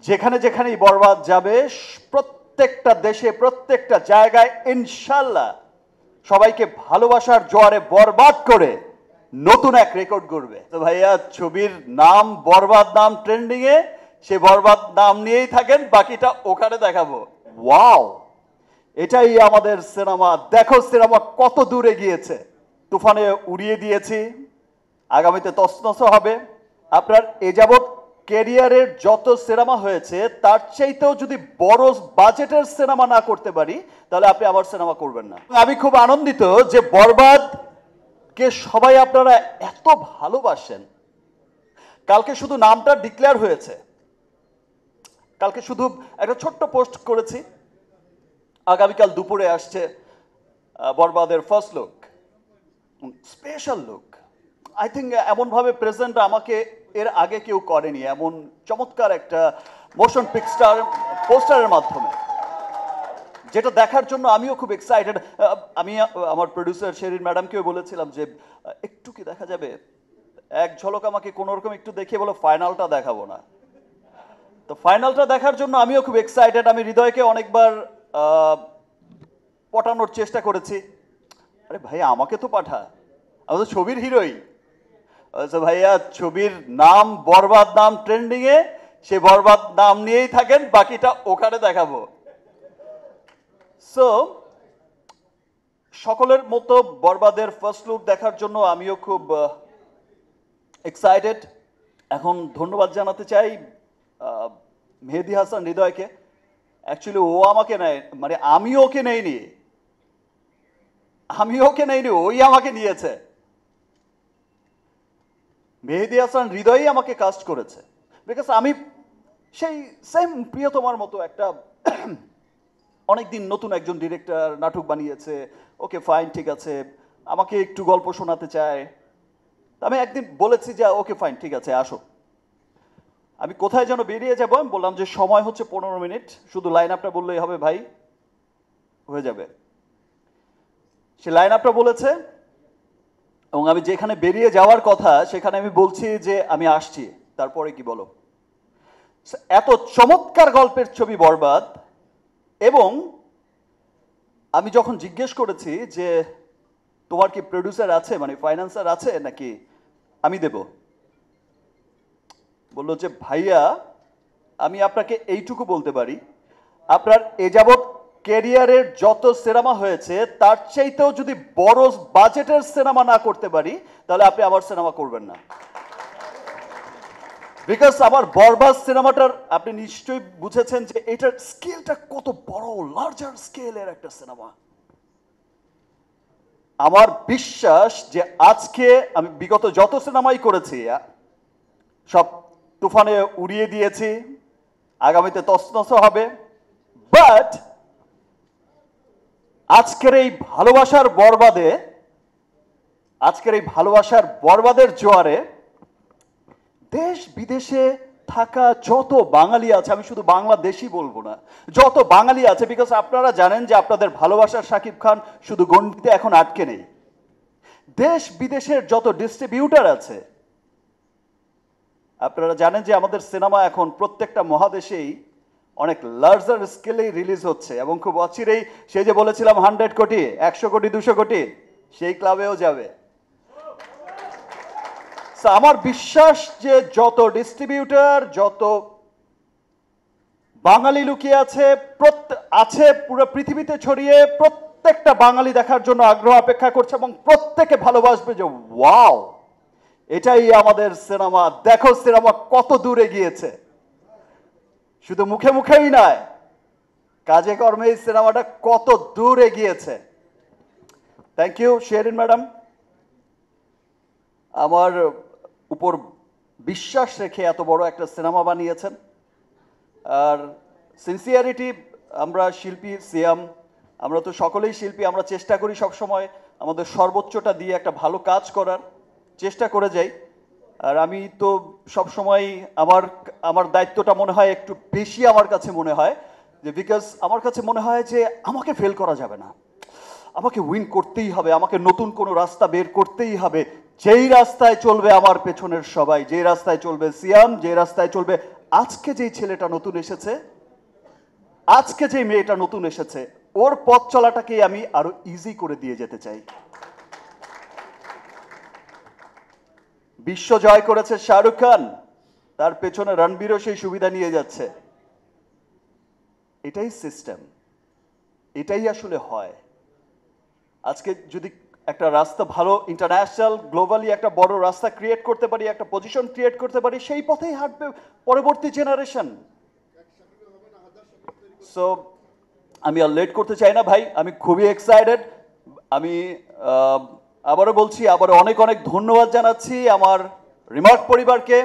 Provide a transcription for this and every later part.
যেখানে যেখানেই বরবাদ যাবে প্রত্যেকটা দেশে প্রত্যেকটা জায়গায় ইনশাল্লাহ সবাইকে ভালোবাসার জোয়ারে বরবাদ করে নতুন এক রেকর্ড করবে। তো ভাইয়া ছবির নাম বরবাদ, নাম ট্রেন্ডিং এ, সে বরবাদ নাম নিয়েই থাকেন, বাকিটা ওখানে দেখাবো। ওয়াও, এটাই আমাদের সিনেমা। দেখো সিনেমা কত দূরে গিয়েছে, তুফানে উড়িয়ে দিয়েছি, আগামীতে তছনছ হবে। আপনার এ যাবৎ ক্যারিয়ারের যত সিনেমা হয়েছে তার চাইতেও যদি বড় বাজেটের সিনেমা না করতে পারি তাহলে আপনি আমার সিনেমা করবেন না। আমি খুব আনন্দিত যে বরবাদ কে সবাই আপনারা এত ভালোবাসেন। কালকে শুধু নামটা ডিক্লেয়ার হয়েছে, কালকে শুধু একটা ছোট্ট পোস্ট করেছি, আগামীকাল দুপুরে আসছে বরবাদের first look, special look. I think এমনভাবে প্রেজেন্ট আমাকে এর আগে কেউ করেনি, এমন চমৎকার একটা মোশন পিকচার পোস্টারের মাধ্যমে, যেটা দেখার জন্য আমিও খুব এক্সাইটেড। আমি আমার প্রডিউসার শেরিন ম্যাডামকেও বলেছিলাম যে একটু কি দেখা যাবে, এক ঝলক আমাকে কোনোরকম একটু দেখিয়ে বলো, ফাইনালটা দেখাবো না। তো ফাইনালটা দেখার জন্য আমিও খুব এক্সাইটেড। আমি হৃদয়কে অনেকবার পটানোর চেষ্টা করেছি, আরে ভাই আমাকে তো পাঠা, আমি তো ছবির হিরোই। ভাইয়া ছবির নাম বরবাদ, নাম ট্রেন্ডিং এ, সে বরবাদ নাম নিয়েই থাকেন, বাকিটা ওখানে দেখাবো। সো সকলের মতো বরবাদের ফার্স্ট লুক দেখার জন্য আমিও খুব এক্সাইটেড। এখন ধন্যবাদ জানাতে চাই মেহেদী হাসান হৃদয়কে। অ্যাকচুয়ালি ও আমাকে নেয়, মানে আমি ওকে নেইনি, ওই আমাকে নিয়েছে। মেহেদী হাসান হৃদয়ই আমাকে কাস্ট করেছে, বিকজ আমি সেই সেম প্রিয়তমার মতো একটা অনেকদিন নতুন একজন ডিরেক্টর নাটক বানিয়েছে, ওকে ফাইন ঠিক আছে, আমাকে একটু গল্প শোনাতে চায়। আমি একদিন বলেছি যে ওকে ফাইন ঠিক আছে আসো। আমি কোথায় যেন বেরিয়ে যাবো, আমি বললাম যে সময় হচ্ছে 15 মিনিট, শুধু লাইন আপটা বললেই হবে ভাই, হয়ে যাবে। সে লাইন আপটা বলেছে এবং আমি যেখানে বেরিয়ে যাওয়ার কথা সেখানে আমি বলছি যে আমি আসছি, তারপরে কি বলো। এত চমৎকার গল্পের ছবি বরবাদ। এবং আমি যখন জিজ্ঞেস করেছি যে তোমার কি প্রডিউসার আছে, মানে ফাইন্যান্সার আছে নাকি আমি দেব, বললো যে ভাইয়া আমি আপনাকে এইটুকু বলতে পারি, আপনার এ যাবৎ ক্যারিয়ারের যত সিনেমা হয়েছে তার চাইতেও যদি বড় বাজেটের সিনেমা না করতে পারি তাহলে আপনি আমার সিনেমা করবেন না। বিকজ আমার বরবাদ সিনেমাটার আপনি নিশ্চয়ই বুঝেছেন যে এটার স্কেলটা কত বড়, লার্জার স্কেলের একটা সিনেমা। আমার বিশ্বাস যে আজকে আমি বিগত যত সিনেমাই করেছি সব তুফানে উড়িয়ে দিয়েছি, আগামীতে তছনছ হবে। বাট আজকের এই ভালোবাসার বরবাদের জোয়ারে দেশ বিদেশে থাকা যত বাঙালি আছে, আমি শুধু বাংলাদেশি বলবো না, যত বাঙালি আছে, বিকজ আপনারা জানেন যে আপনাদের ভালোবাসার শাকিব খান শুধু গণ্ডিতে এখন আটকে নেই। দেশ বিদেশের যত ডিস্ট্রিবিউটার আছে, আপনারা জানেন যে আমাদের সিনেমা এখন প্রত্যেকটা মহাদেশেই অনেক লার্জার স্কেলেই রিলিজ হচ্ছে এবং খুব অচিরেই সেই যে বলেছিলাম 100 কোটি, 100 কোটি, 200 কোটি, সেই ক্লাবেও যাবে। আমার বিশ্বাস যে যত ডিস্ট্রিবিউটর, যত বাঙালি লুকিয়ে আছে পুরো পৃথিবীতে ছড়িয়ে, প্রত্যেকটা বাঙালি দেখার জন্য আগ্রহ অপেক্ষা করছে এবং প্রত্যেকে ভালোবাসবে যে ওয়াও, এটাই আমাদের সিনেমা। দেখো সিনেমা কত দূরে গিয়েছে, শুধু মুখে মুখেই নয়, কাজে কর্মে এই সিনেমাটা কত দূরে গিয়েছে। থ্যাংক ইউ শেরিন ম্যাডাম, আমার উপর বিশ্বাস রেখে এত বড় একটা সিনেমা বানিয়েছেন। আর সিনসিয়ারিটি, আমরা শিল্পী, সিয়াম, আমরা তো সকলেই শিল্পী, আমরা চেষ্টা করি সবসময় আমাদের সর্বোচ্চটা দিয়ে একটা ভালো কাজ করার চেষ্টা করে যাই। আর আমি তো সবসময় আমার দায়িত্বটা মনে হয় একটু বেশি আমার কাছে মনে হয়, যে বিকজ আমার কাছে মনে হয় যে আমাকে ফেল করা যাবে না, আমাকে উইন করতেই হবে, আমাকে নতুন কোনো রাস্তা বের করতেই হবে, যেই রাস্তায় চলবে আমার পেছনের সবাই, যেই রাস্তায় চলবে সিয়াম, যে রাস্তায় চলবে আজকে যেই ছেলেটা নতুন এসেছে, আজকে যে মেয়েটা নতুন এসেছে, ওর পথ চলাটাকে আমি আরো ইজি করে দিয়ে যেতে চাই। বিশ্ব জয় করেছে শাহরুখ খান, তার পেছনে রণবীরও সেই সুবিধা নিয়ে যাচ্ছে। এটাই সিস্টেম, এটাই আসলে হয়। আজকে যদি একটা রাস্তা ভালো ইন্টারন্যাশনাল গ্লোবালি একটা বড় রাস্তা ক্রিয়েট করতে পারি, একটা পজিশন ক্রিয়েট করতে পারি, সেই পথেই হাঁটবে পরবর্তী জেনারেশন। সো আমি আর লেট করতে চাই না ভাই, আমি খুবই এক্সাইটেড। আমি আবারও বলছি, আবারও অনেক অনেক ধন্যবাদ জানাচ্ছি আমার রিমার্ক পরিবারকে।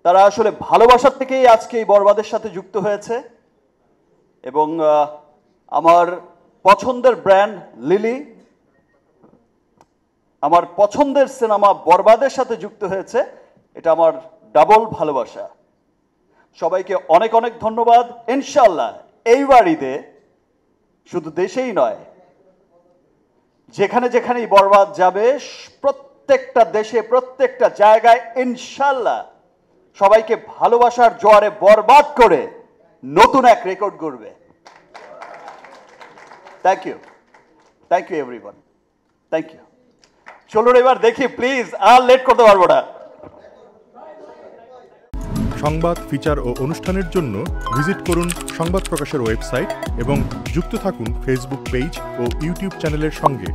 তারা আসলে ভালোবাসার থেকেই আজকে এই বরবাদের সাথে যুক্ত হয়েছে, এবং আমার পছন্দের ব্র্যান্ড লিলি, আমার পছন্দের সিনেমা বরবাদের সাথে যুক্ত হয়েছে, এটা আমার ডাবল ভালোবাসা। সবাইকে অনেক অনেক ধন্যবাদ। ইনশাআল্লাহ এই বাড়িতে শুধু দেশেই নয়, যেখানে যেখানেই বরবাদ যাবে, প্রত্যেকটা দেশে প্রত্যেকটা জায়গায় ইনশাআল্লাহ সবাইকে ভালোবাসার জোয়ারে বরবাদ করে নতুন এক রেকর্ড গড়বে। Thank you everyone, thank you. চলুন এবার দেখি প্লিজ, আর লেট করতে পারবো না। সংবাদ, ফিচার ও অনুষ্ঠানের জন্য ভিজিট করুন সংবাদ প্রকাশের ওয়েবসাইট এবং যুক্ত থাকুন ফেসবুক পেজ ও ইউটিউব চ্যানেলের সঙ্গে।